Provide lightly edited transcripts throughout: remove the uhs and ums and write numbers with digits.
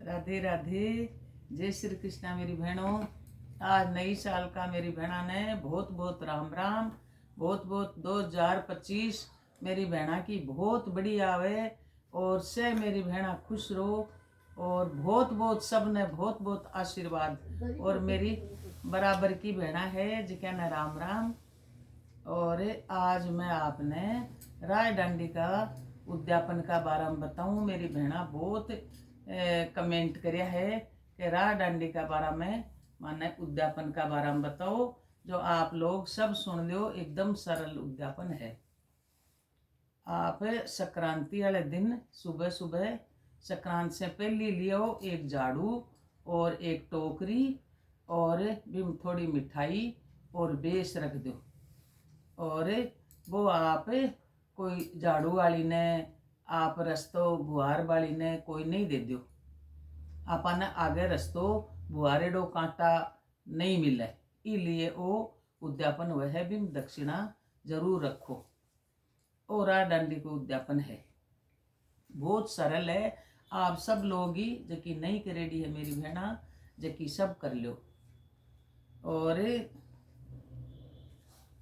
राधे राधे। जय श्री कृष्णा मेरी बहनों। आज नई साल का मेरी बहना ने बहुत बहुत राम राम। बहुत बहुत 2025 मेरी बहना की बहुत बड़ी आवे और से मेरी बहना खुश रहो और बहुत बहुत सब ने बहुत बहुत आशीर्वाद। और मेरी बराबर की बहना है जिका ना राम राम। और आज मैं आपने राय डांडी का उद्यापन का बारे में बताऊं। मेरी बहना बहुत कमेंट करया है कि राय डांडी का बारे में माने उद्यापन का बारे में बताओ, जो आप लोग सब सुन लो। एकदम सरल उद्यापन है। आप संक्रांति वाले दिन सुबह सुबह संक्रांति से पहले लियो एक झाड़ू और एक टोकरी और भी थोड़ी मिठाई और बेस रख दो। और वो आप कोई झाड़ू वाली ने आप रस्तो बुहार वाली ने कोई नहीं दे दो। आपने आगे रस्तो बुहारेडो कांटा नहीं मिले, इसलिए वो उद्यापन वह भी दक्षिणा जरूर रखो। और डांडी को उद्यापन है बहुत सरल है। आप सब लोग ही जबकि नहीं करेडी है मेरी बहना जबकि सब कर लो। और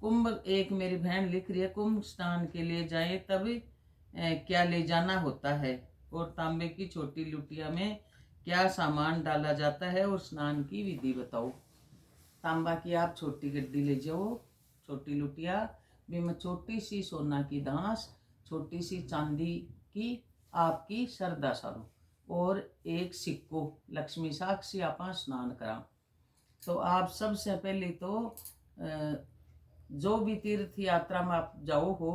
कुंभ एक मेरी बहन लिख रही है, कुंभ स्नान के लिए जाए तब क्या ले जाना होता है और तांबे की छोटी लुटिया में क्या सामान डाला जाता है और स्नान की विधि बताओ। तांबा की आप छोटी गड्डी ले जाओ, छोटी लुटिया भी में छोटी सी सोना की दांस, छोटी सी चांदी की आपकी श्रद्धा सारू और एक सिक्को लक्ष्मी साक्षी आप स्नान करा। तो आप सबसे पहले तो जो भी तीर्थ यात्रा में आप जाओ हो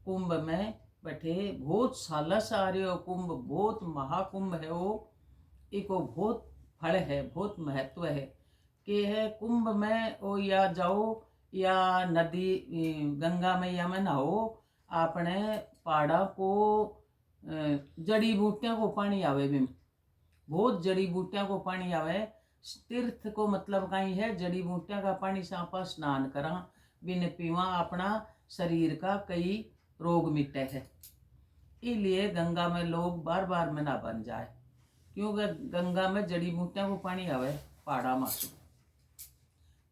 कुंभ में बैठे बहुत साल से आ रहे हो। कुंभ बहुत महाकुंभ है वो, एक बहुत फल है, बहुत महत्व है कि है कुंभ में वो या जाओ या नदी गंगा मैया में नहाओ। आपने पहाड़ा को जड़ी बूटियां को पानी आवे बिम, बहुत जड़ी बूटियां को पानी आवे। तीर्थ को मतलब कहीं है जड़ी बूटियां का पानी से आप स्नान करा बिन पीवा अपना शरीर का कई रोग मिटे है। इसलिए गंगा में लोग बार बार में ना बन जाए क्योंकि गंगा में जड़ी बूटियां को पानी आवे पहाड़ा मासू।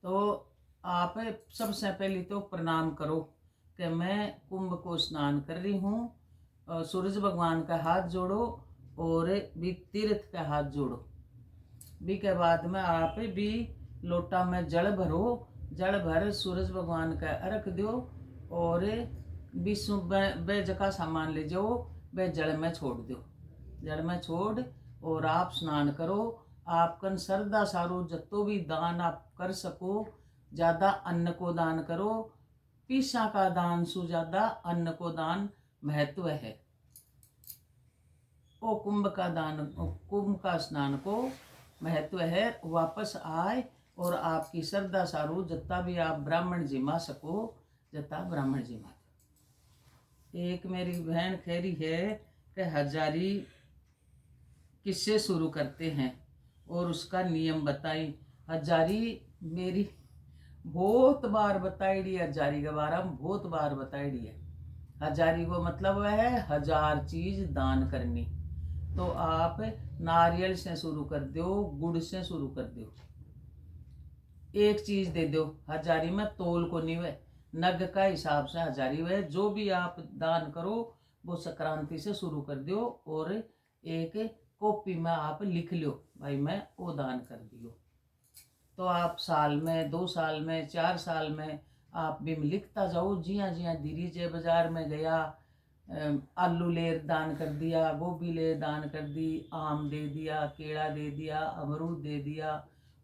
तो आप सबसे पहले तो प्रणाम करो कि मैं कुंभ को स्नान कर रही हूँ। सूरज भगवान का हाथ जोड़ो और भी तीर्थ का हाथ जोड़ो। भी के बाद में आप भी लोटा में जल भरो, जल भर सूरज भगवान का अर्घ दो और विष्णु बेज का सामान ले जाओ, वे जल में छोड़ दो। जल में छोड़ और आप स्नान करो। आपकन श्रद्धा सारो जतो भी दान आप कर सको, ज़्यादा अन्न को दान करो। पीसा का दान सु ज़्यादा अन्न को दान महत्व है। ओ कुंभ का दान, कुंभ का स्नान को महत्व है। वापस आए और आपकी श्रद्धा सारू जत्ता भी आप ब्राह्मण जिमा सको जता ब्राह्मण जिमा। एक मेरी बहन कह रही है कि हजारी किससे शुरू करते हैं और उसका नियम बताई। हजारी मेरी बहुत बार बताई, हजारी के बारे में बहुत बार बताई है। हजारी को मतलब वह है हजार चीज दान करनी। तो आप नारियल से शुरू कर दो, गुड़ से शुरू कर दो, एक चीज दे दो। हजारी में तोल को नहीं है, नग का हिसाब से हजारी वह जो भी आप दान करो वो संक्रांति से शुरू कर दो और एक कॉपी में आप लिख लो भाई मैं वो दान कर दियो। तो आप साल में 2 साल में 4 साल में आप भी लिखता जाओ। जिया जिया धीरे जे बाजार में गया, आलू लेर दान कर दिया, गोभी लेर दान कर दी, आम दे दिया, केला दे दिया, अमरूद दे दिया,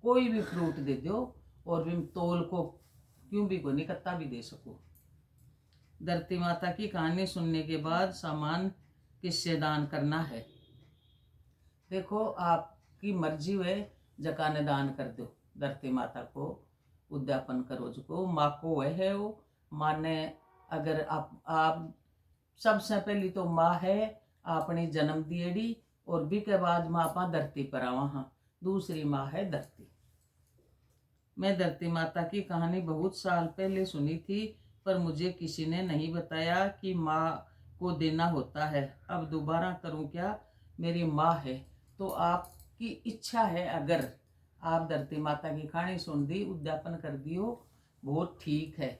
कोई भी फ्रूट दे दो। और भी तोल को क्यों भी को नहीं कत्ता भी दे सको। धरती माता की कहानी सुनने के बाद सामान किससे दान करना है देखो आपकी मर्जी हुए जका ने दान कर दो। धरती माता को उद्यापन करो जो माँ को वह है वो माने। अगर आप सबसे पहली तो माँ है आपने जन्म दिएड़ी और भी के बाद माँ पा धरती पर आवा। हाँ, दूसरी माँ है धरती। मैं धरती माता की कहानी बहुत साल पहले सुनी थी पर मुझे किसी ने नहीं बताया कि माँ को देना होता है। अब दोबारा करूं क्या, मेरी माँ है। तो आप कि इच्छा है, अगर आप धरती माता की कहानी सुन दी, उद्यापन कर दियो, बहुत ठीक है।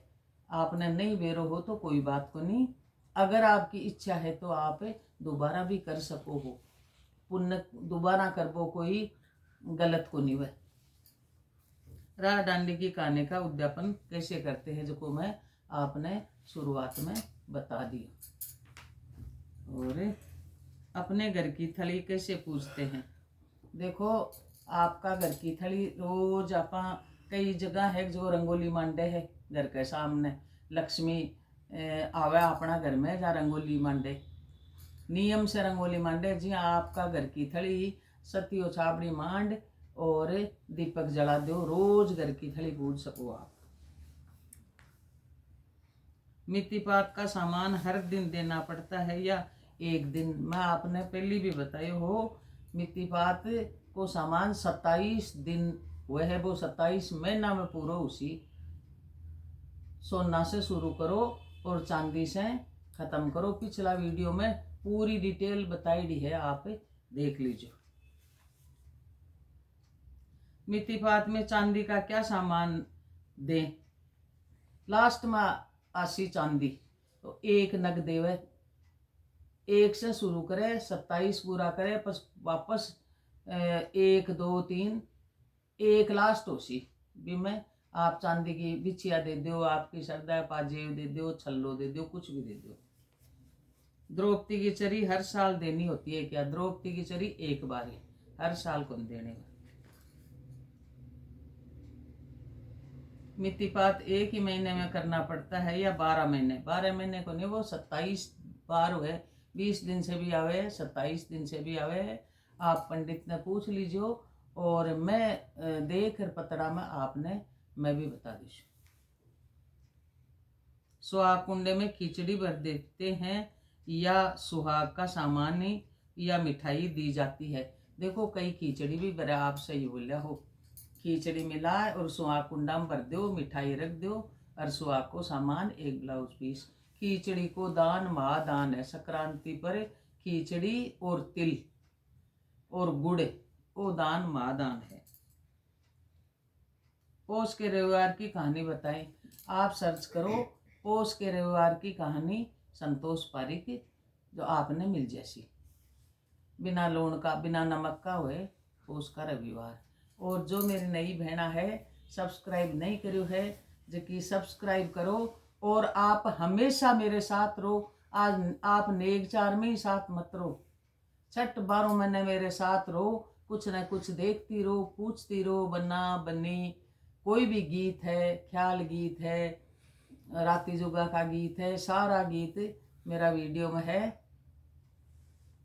आपने नहीं बेरो हो तो कोई बात को नहीं। अगर आपकी इच्छा है तो आप दोबारा भी कर सको हो। पुण्य दोबारा करबो कोई गलत को नहीं। वह राह डांडी की कहानी का उद्यापन कैसे करते हैं, जो मैं आपने शुरुआत में बता दिया। और अपने घर की थली कैसे पूजते हैं। देखो, आपका घर की थली रोज आप कई जगह है जो रंगोली मांडे है घर के सामने। लक्ष्मी आवे अपना घर में, जहाँ रंगोली मांडे, नियम से रंगोली मांडे जी। आपका घर की थली सतियो छाबड़ी मांड और दीपक जला दो, रोज घर की थली पूज सको आप। मिट्टी पात का सामान हर दिन देना पड़ता है या एक दिन। मैं आपने पहले भी बताया हो, मिट्टी पात को सामान 27 दिन हुए है, वो 27 महीना में पूरा उसी। सोना से शुरू करो और चांदी से खत्म करो। पिछला वीडियो में पूरी डिटेल बताई दी है, आप देख लीजिए। मिट्टी पात में चांदी का क्या सामान दें। लास्ट में आसी चांदी तो एक नग देवे, एक से शुरू करे, 27 पूरा करे, वापस 1 2 3 एक लास्ट होसी भी में आप चांदी की बिछिया दे दो, आपकी श्रद्धा पाजेब दे दो, छल्लो दे दो, कुछ भी दे दो। द्रौपदी की चरी हर साल देनी होती है क्या। द्रौपदी की चरी एक बार ही, हर साल कौन देने। मिट्टी पात एक ही महीने में करना पड़ता है या 12 महीने। 12 महीने को नहीं, वो 27 बार हुए, 20 दिन से भी आवे, 27 दिन से भी आवे। आप पंडित ने पूछ लीजिए और मैं देख पतड़ा में आपने मैं भी बता दीजिए। सुहाग कुंडे में खिचड़ी भर देते हैं या सुहाग का सामान या मिठाई दी जाती है। देखो, कई खिचड़ी भी भरा, आप सही बोलिया हो। खिचड़ी मिला और सुहाग कुंडा में भर दो, मिठाई रख दो और सुहाग को सामान एक ब्लाउज पीस। खिचड़ी को दान महादान है। संक्रांति पर खिचड़ी और तिल और गुड़ वो दान महादान है। पौष के रविवार की कहानी बताएं। आप सर्च करो पौष के रविवार की कहानी, संतोष पारिक, जो आपने मिल जैसी। बिना लूण का बिना नमक का हुए पौष का रविवार। और जो मेरी नई बहना है सब्सक्राइब नहीं करो है, जो कि सब्सक्राइब करो और आप हमेशा मेरे साथ रहो। आज आप नेक चार में ही साथ मत रहो, 6-12 महीने मेरे साथ रहो, कुछ न कुछ देखती रहो, पूछती रहो। बन्ना बन्नी कोई भी गीत है, ख्याल गीत है, राती जुगा का गीत है, सारा गीत मेरा वीडियो में है।